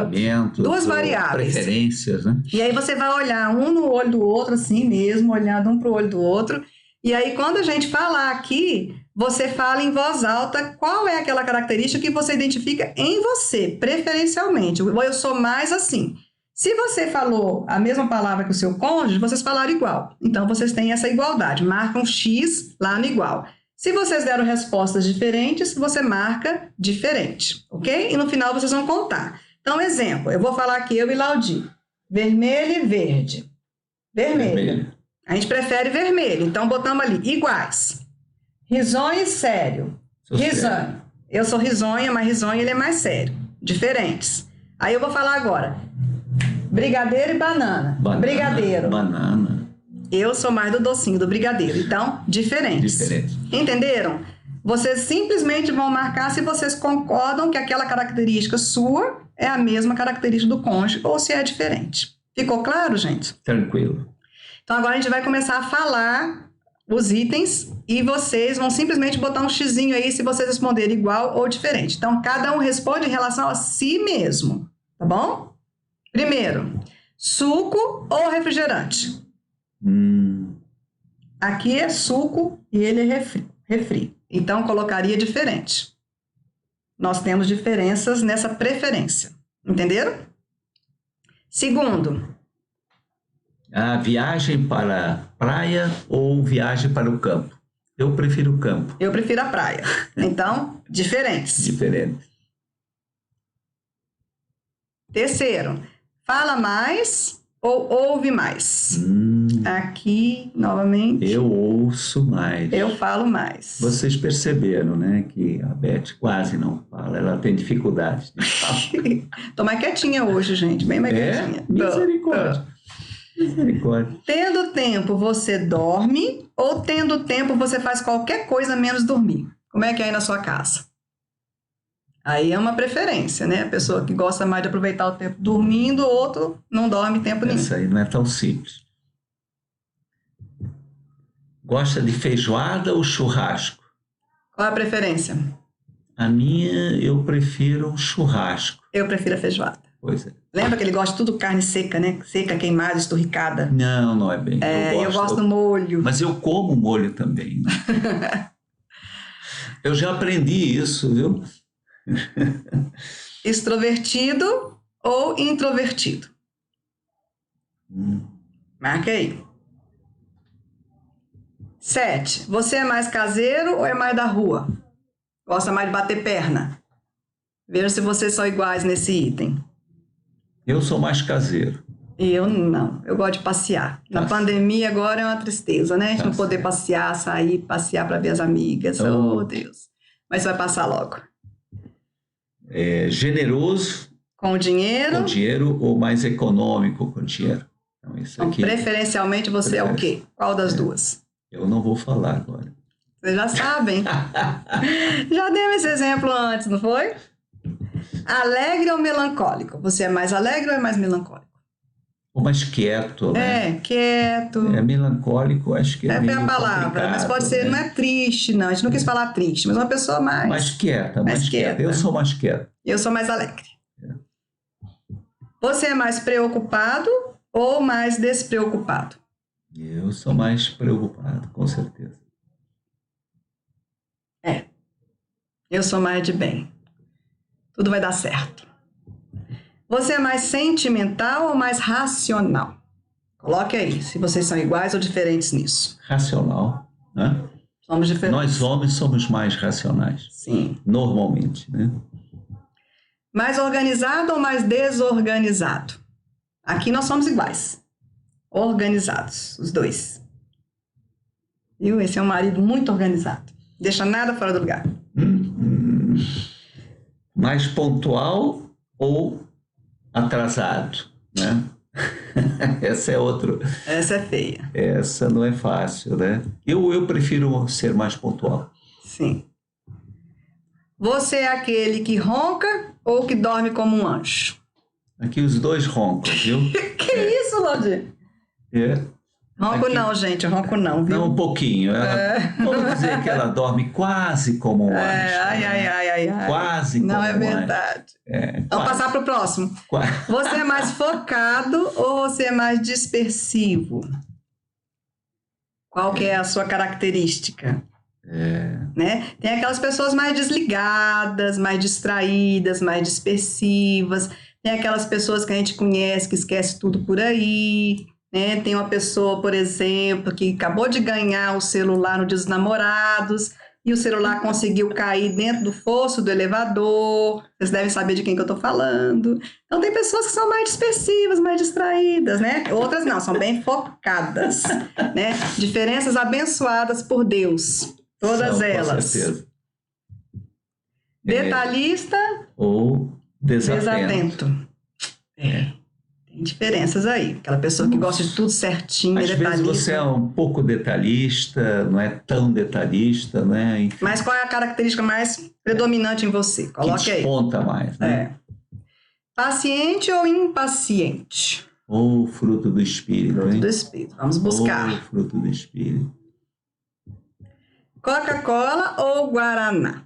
2 variáveis. Preferências, né? E aí você vai olhar um no olho do outro, assim mesmo, olhando um para o olho do outro. E aí, quando a gente falar aqui, você fala em voz alta qual é aquela característica que você identifica em você, preferencialmente. Eu sou mais assim. Se você falou a mesma palavra que o seu cônjuge, vocês falaram igual. Então, vocês têm essa igualdade. Marca um X lá no igual. Se vocês deram respostas diferentes, você marca diferente, ok? E no final, vocês vão contar. Então, exemplo, eu vou falar aqui, eu e Laudi. Vermelho e verde. Vermelho. A gente prefere vermelho, então botamos ali, iguais. Risonho e sério. Risonho. Eu sou risonha, mas risonho ele é mais sério. Diferentes. Aí eu vou falar agora. Brigadeiro e banana. Brigadeiro. Banana. Eu sou mais do docinho, do brigadeiro. Então, diferentes. Entenderam? Vocês simplesmente vão marcar se vocês concordam que aquela característica sua é a mesma característica do cônjuge ou se é diferente. Ficou claro, gente? Tranquilo. Então, agora a gente vai começar a falar os itens e vocês vão simplesmente botar um xizinho aí se vocês responderem igual ou diferente. Então, cada um responde em relação a si mesmo, tá bom? Primeiro, suco ou refrigerante? Aqui é suco e ele é refri. Então, colocaria diferente. Nós temos diferenças nessa preferência. Entenderam? Segundo. A viagem para a praia ou viagem para o campo? Eu prefiro o campo. Eu prefiro a praia. Então, diferentes. Diferente. Terceiro. Fala mais ou ouve mais? Aqui, novamente. Eu ouço mais. Eu falo mais. Vocês perceberam, né, que a Beth quase não fala. Ela tem dificuldade de falar. Tô mais quietinha hoje, gente. Bem mais quietinha. Misericórdia. Misericórdia. Tendo tempo, você dorme ou tendo tempo, você faz qualquer coisa menos dormir? Como é que é aí na sua casa? Aí é uma preferência, né? A pessoa que gosta mais de aproveitar o tempo dormindo, o outro não dorme tempo nenhum. Essa aí não é tão simples. Gosta de feijoada ou churrasco? Qual é a preferência? A minha, eu prefiro um churrasco. Eu prefiro a feijoada. Pois é. Lembra que ele gosta de tudo carne seca, né? Seca, queimada, esturricada. Não, não é bem. Eu gosto do molho. Mas eu como molho também. Né? Eu já aprendi isso, viu? Extrovertido ou introvertido? Marca aí. 7. Você é mais caseiro ou é mais da rua? Gosta mais de bater perna? Veja se vocês são iguais nesse item. Eu sou mais caseiro. Eu não. Eu gosto de passear. Na pandemia agora é uma tristeza, né? A gente não poder passear, sair, passear para ver as amigas. Oh, Deus. Mas vai passar logo. Generoso com o dinheiro? Com dinheiro ou mais econômico com dinheiro? Então, isso aqui, preferencialmente você é o quê? Qual das duas? Eu não vou falar agora. Vocês já sabem. Já demos esse exemplo antes, não foi? Alegre ou melancólico? Você é mais alegre ou é mais melancólico? Ou mais quieto, né? Quieto. Melancólico, acho que é meio a palavra, mas pode ser, né? Não é triste, não. A gente não quis falar triste, mas uma pessoa mais... Mais quieta, mais quieta. Eu sou mais quieto. Eu sou mais alegre. Você é mais preocupado ou mais despreocupado? Eu sou mais preocupado, com certeza. Eu sou mais de bem. Tudo vai dar certo. Você é mais sentimental ou mais racional? Coloque aí, se vocês são iguais ou diferentes nisso. Racional, né? Somos diferentes. Nós homens somos mais racionais. Sim. Normalmente, né? Mais organizado ou mais desorganizado? Aqui nós somos iguais. Organizados, os dois. Viu? Esse é um marido muito organizado. Deixa nada fora do lugar. Mais pontual ou atrasado, né? Essa é outro. Essa é feia. Essa não é fácil, né? Eu prefiro ser mais pontual. Sim. Você é aquele que ronca ou que dorme como um anjo? Aqui os dois roncam, viu? Que isso, Lodi? Ronco aqui... não, gente, ronco não, viu? Não, um pouquinho. Vamos dizer que ela dorme quase como um anjo. Ai. Quase como um anjo. Não é verdade. Vamos passar para o próximo. Você é mais focado ou você é mais dispersivo? Qual que é a sua característica? Né? Tem aquelas pessoas mais desligadas, mais distraídas, mais dispersivas. Tem aquelas pessoas que a gente conhece que esquece tudo por aí. Né? Tem uma pessoa, por exemplo, que acabou de ganhar o celular no Dia dos Namorados, e o celular conseguiu cair dentro do fosso do elevador. Vocês devem saber de quem que eu estou falando. Então, tem pessoas que são mais dispersivas, mais distraídas, né? Outras não, são bem focadas, né? Diferenças abençoadas por Deus, todas elas. Com certeza. Detalhista ou desatento. Tem diferenças aí. Aquela pessoa que gosta de tudo certinho, Às detalhista. vezes você é um pouco detalhista, não é tão detalhista, né? Enfim, Mas qual é a característica mais predominante em você? Coloque que aí. desponta mais, né? Paciente ou impaciente? Ou fruto do espírito, Fruto hein? do espírito. Vamos buscar. Ou fruto do espírito. Coca-Cola ou Guaraná?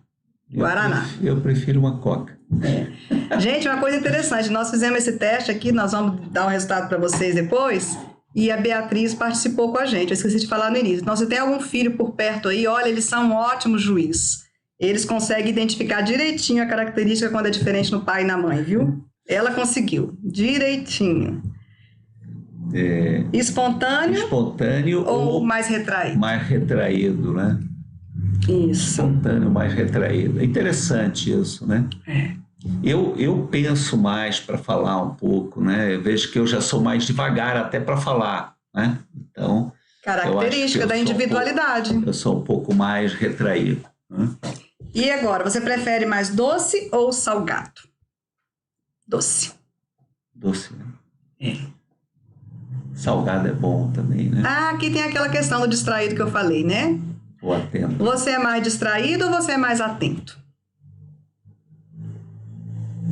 Guaraná. Eu prefiro uma coca. Gente, uma coisa interessante, nós fizemos esse teste aqui, nós vamos dar um resultado para vocês depois, e a Beatriz participou com a gente, eu esqueci de falar no início. Então, se tem algum filho por perto aí, olha, eles são um ótimo juiz. Eles conseguem identificar direitinho a característica quando é diferente no pai e na mãe, viu? Ela conseguiu, direitinho. Espontâneo ou mais retraído? Mais retraído, né? Isso. Espontâneo, mais retraído. É interessante isso, né? Eu penso mais para falar um pouco, né? Eu vejo que eu já sou mais devagar até para falar, né? Então, característica da individualidade. Eu sou um pouco mais retraído, né? E agora, você prefere mais doce ou salgado? Doce. Doce, né? Salgado é bom também, né? Ah, aqui tem aquela questão do distraído que eu falei, né? Ou atento. Você é mais distraído ou você é mais atento?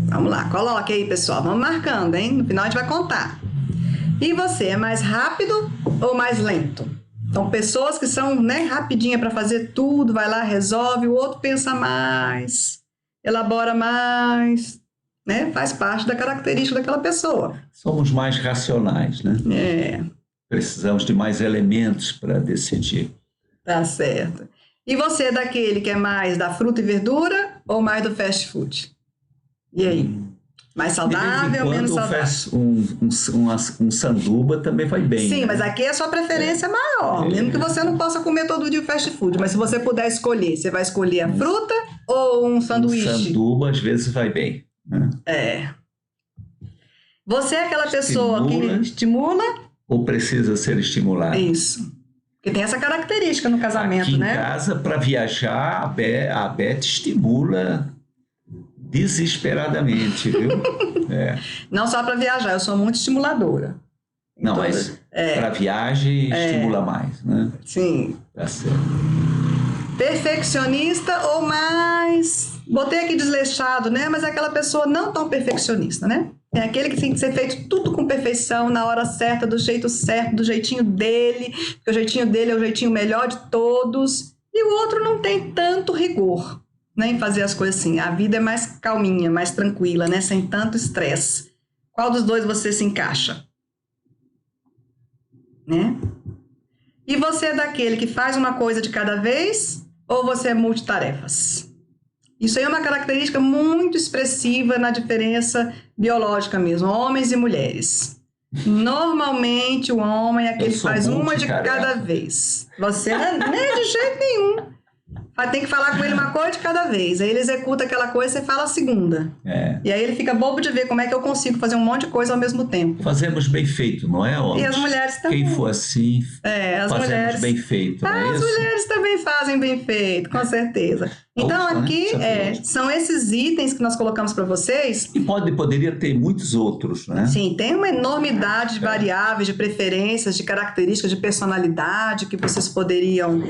Vamos lá, coloque aí, pessoal. Vamos marcando, hein? No final a gente vai contar. E você é mais rápido ou mais lento? Então, pessoas que são, né, rapidinha para fazer tudo, vai lá, resolve, o outro pensa mais, elabora mais, né? Faz parte da característica daquela pessoa. Somos mais racionais, né? Precisamos de mais elementos para decidir. Tá certo. E você é daquele que é mais da fruta e verdura ou mais do fast food? E aí? Mais saudável ou menos saudável? Um sanduba também vai bem. Sim, né? mas aqui é a sua preferência maior. Mesmo que você não possa comer todo dia o fast food. Mas se você puder escolher, você vai escolher a fruta ou um sanduíche? Um sanduba às vezes vai bem. Né? Você é aquela pessoa que estimula? Ou precisa ser estimulado? Isso. Porque tem essa característica no casamento, aqui né? Em casa, para viajar, a Beth estimula desesperadamente, viu? Não só para viajar, eu sou muito estimuladora. Não, mas para viagem estimula mais, né? Sim. Tá certo. Perfeccionista ou mais... Botei aqui desleixado, né? Mas é aquela pessoa não tão perfeccionista, né? É aquele que tem que ser feito tudo com perfeição, na hora certa, do jeito certo, do jeitinho dele, porque o jeitinho dele é o jeitinho melhor de todos. E o outro não tem tanto rigor, né, em fazer as coisas assim. A vida é mais calminha, mais tranquila, né? Sem tanto estresse. Qual dos dois você se encaixa? Né? E você é daquele que faz uma coisa de cada vez ou você é multitarefas? Isso aí é uma característica muito expressiva na diferença biológica mesmo, homens e mulheres. Normalmente o homem é aquele que faz uma de cada vez. Você não é de jeito nenhum. Tem que falar com ele uma coisa de cada vez. Aí ele executa aquela coisa e você fala a segunda. E aí ele fica bobo de ver como é que eu consigo fazer um monte de coisa ao mesmo tempo. Fazemos bem feito, não é, homens? E as mulheres também. Quem for assim, fazemos mulheres, bem feito, não é as isso? mulheres também fazem bem feito, com certeza. Então aqui são esses itens que nós colocamos para vocês. E poderia ter muitos outros, né? Sim, tem uma enormidade de variáveis, de preferências, de características, de personalidade que vocês poderiam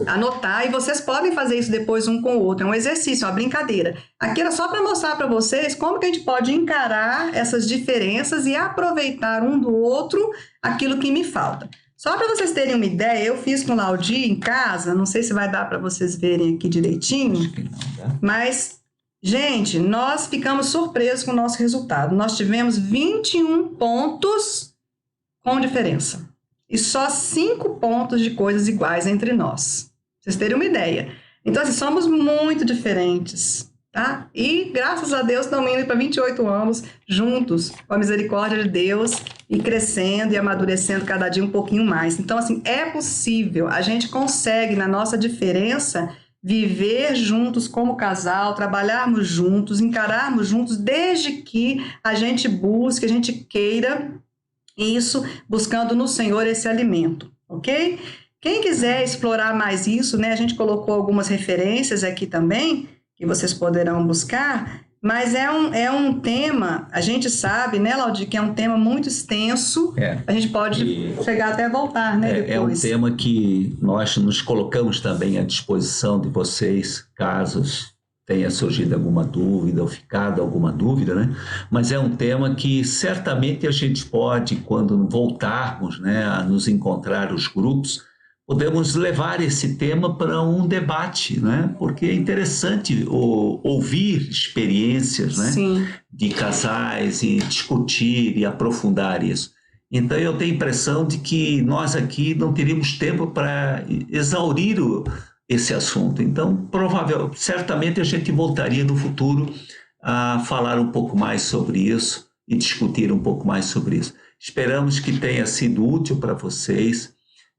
anotar. E vocês podem fazer isso depois um com o outro. É um exercício, uma brincadeira. Aqui era só para mostrar para vocês como que a gente pode encarar essas diferenças e aproveitar um do outro aquilo que me falta. Só para vocês terem uma ideia, eu fiz com o Laudi em casa, não sei se vai dar para vocês verem aqui direitinho, Acho que não dá. mas, gente, nós ficamos surpresos com o nosso resultado. Nós tivemos 21 pontos com diferença e só 5 pontos de coisas iguais entre nós. Pra vocês terem uma ideia. Então, assim, somos muito diferentes, tá? E, graças a Deus, estamos indo para 28 anos juntos, com a misericórdia de Deus e crescendo e amadurecendo cada dia um pouquinho mais. Então, assim, é possível, a gente consegue, na nossa diferença, viver juntos como casal, trabalharmos juntos, encararmos juntos, desde que a gente busque, a gente queira isso, buscando no Senhor esse alimento, ok? Quem quiser explorar mais isso, né, a gente colocou algumas referências aqui também, que vocês poderão buscar, mas é um tema, a gente sabe, né, Laudir, que é um tema muito extenso, a gente pode chegar até voltar, né, depois. É um tema que nós nos colocamos também à disposição de vocês, caso tenha surgido alguma dúvida ou ficado alguma dúvida, né? Mas é um tema que certamente a gente pode, quando voltarmos, né, a nos encontrar os grupos, podemos levar esse tema para um debate, né? Porque é interessante ouvir experiências, né? Sim. De casais e discutir e aprofundar isso. Então, eu tenho a impressão de que nós aqui não teríamos tempo para exaurir esse assunto. Então, certamente a gente voltaria no futuro a falar um pouco mais sobre isso e discutir um pouco mais sobre isso. Esperamos que tenha sido útil para vocês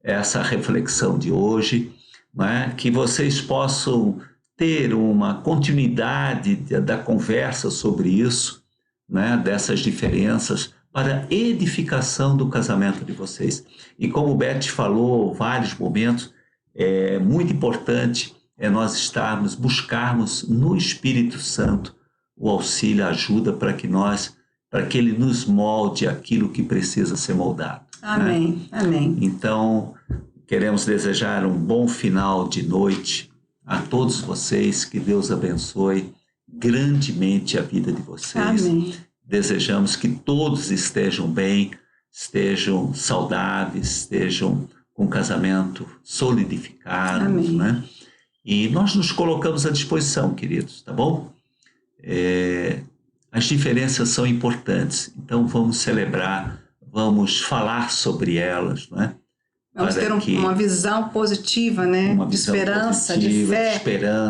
essa reflexão de hoje, né? Que vocês possam ter uma continuidade da conversa sobre isso, né? Dessas diferenças, para a edificação do casamento de vocês. E como o Beth falou, vários momentos, é muito importante nós buscarmos no Espírito Santo o auxílio, a ajuda para que ele nos molde aquilo que precisa ser moldado. Amém, né? Amém. Então, queremos desejar um bom final de noite a todos vocês, que Deus abençoe grandemente a vida de vocês. Amém. Desejamos que todos estejam bem, estejam saudáveis, estejam com casamento solidificado, né? E nós nos colocamos à disposição, queridos, tá bom? As diferenças são importantes, então vamos celebrar, vamos falar sobre elas, né? Vamos ter uma visão positiva, né? De esperança, de fé,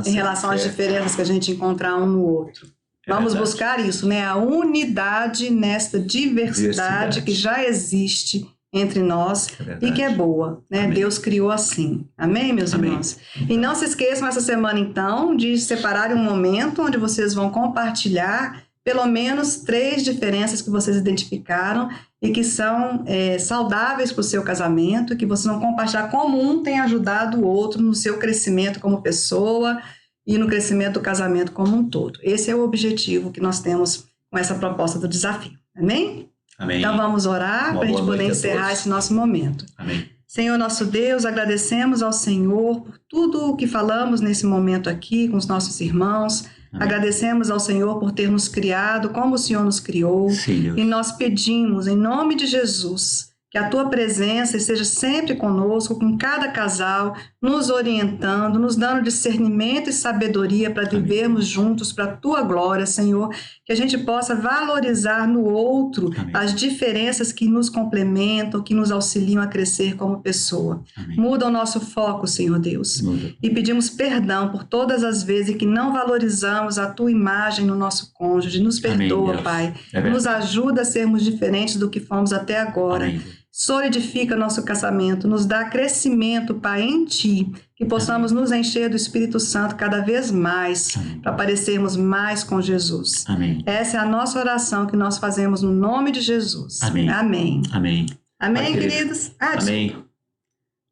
em relação às diferenças que a gente encontra um no outro. Vamos buscar isso, né? A unidade nesta diversidade que já existe entre nós e que é boa, né? Amém. Deus criou assim. Amém, meus irmãos? E não se esqueçam essa semana, então, de separar um momento onde vocês vão compartilhar pelo menos 3 diferenças que vocês identificaram e que são saudáveis para o seu casamento, que vocês vão compartilhar como um tem ajudado o outro no seu crescimento como pessoa e no crescimento do casamento como um todo. Esse é o objetivo que nós temos com essa proposta do desafio. Amém? Amém. Então vamos orar para a gente poder encerrar esse nosso momento. Amém. Senhor nosso Deus, agradecemos ao Senhor por tudo o que falamos nesse momento aqui com os nossos irmãos. Amém. Agradecemos ao Senhor por ter nos criado como o Senhor nos criou. Sim, e nós pedimos, em nome de Jesus, que a Tua presença esteja sempre conosco, com cada casal, nos orientando, nos dando discernimento e sabedoria para vivermos juntos para a Tua glória, Senhor. Que a gente possa valorizar no outro as diferenças que nos complementam, que nos auxiliam a crescer como pessoa. Amém. Muda o nosso foco, Senhor Deus. Muda. E pedimos perdão por todas as vezes que não valorizamos a Tua imagem no nosso cônjuge. Nos perdoa, Amém, Pai. É nos ajuda a sermos diferentes do que fomos até agora. Amém. Solidifica nosso casamento, nos dá crescimento, Pai, em Ti, que possamos nos encher do Espírito Santo cada vez mais, para parecermos mais com Jesus. Amém. Essa é a nossa oração que nós fazemos no nome de Jesus. Amém. Amém. Amém. Amém, queridos? Amém.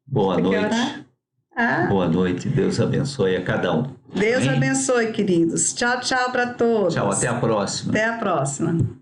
Boa noite. Boa noite. Deus abençoe a cada um. Deus abençoe, queridos. Tchau, tchau para todos. Tchau, até a próxima. Até a próxima.